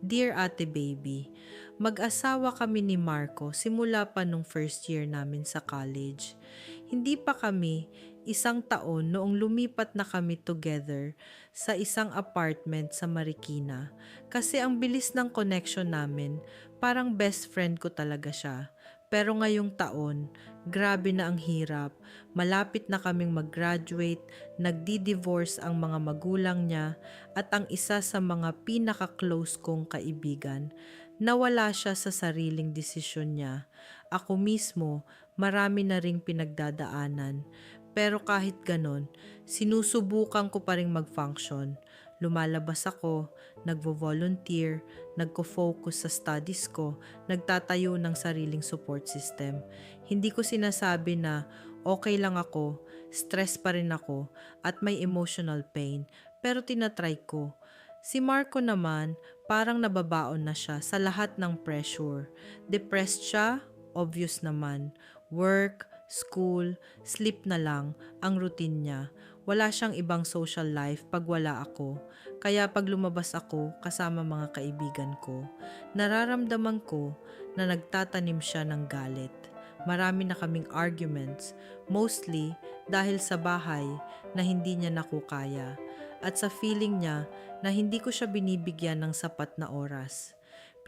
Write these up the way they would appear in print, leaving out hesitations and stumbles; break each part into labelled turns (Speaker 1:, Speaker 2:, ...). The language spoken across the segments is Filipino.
Speaker 1: Dear Ate Baby, mag-asawa kami ni Marco simula pa nung first year namin sa college. Hindi pa kami isang taon noong lumipat na kami together sa isang apartment sa Marikina. Kasi ang bilis ng connection namin, parang best friend ko talaga siya. Pero ngayong taon, grabe na ang hirap. Malapit na kaming mag-graduate, nagdi-divorce ang mga magulang niya, at ang isa sa mga pinaka-close kong kaibigan, nawala siya sa sariling desisyon niya. Ako mismo, marami na ring pinagdadaanan. Pero kahit ganon, sinusubukan ko pa ring mag-function. Lumalabas ako, nagvo-volunteer, nagko-focus sa studies ko, nagtatayo ng sariling support system. Hindi ko sinasabi na okay lang ako, stress pa rin ako, at may emotional pain, pero tinatry ko. Si Marco naman, parang nababaon na siya sa lahat ng pressure. Depressed siya, obvious naman. Work, school, sleep na lang ang routine niya. Wala siyang ibang social life pag wala ako. Kaya pag lumabas ako kasama mga kaibigan ko, nararamdaman ko na nagtatanim siya ng galit. Marami na kaming arguments, mostly dahil sa bahay na hindi niya nakukaya at sa feeling niya na hindi ko siya binibigyan ng sapat na oras.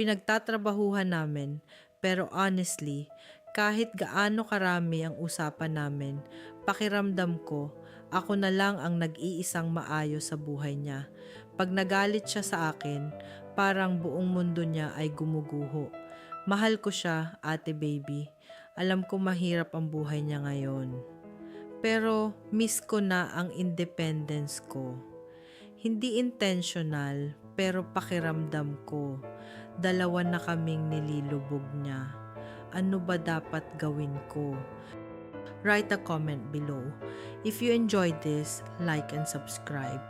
Speaker 1: Pinagtatrabahuhan namin, pero honestly, kahit gaano karami ang usapan namin, pakiramdam ko, ako na lang ang nag-iisang maayos sa buhay niya. Pag nagalit siya sa akin, parang buong mundo niya ay gumuguho. Mahal ko siya, Ate Baby. Alam ko mahirap ang buhay niya ngayon. Pero miss ko na ang independence ko. Hindi intentional, pero pakiramdam ko, dalawa na kaming nililubog niya. Ano ba dapat gawin ko? Write a comment below. If you enjoyed this, like and subscribe.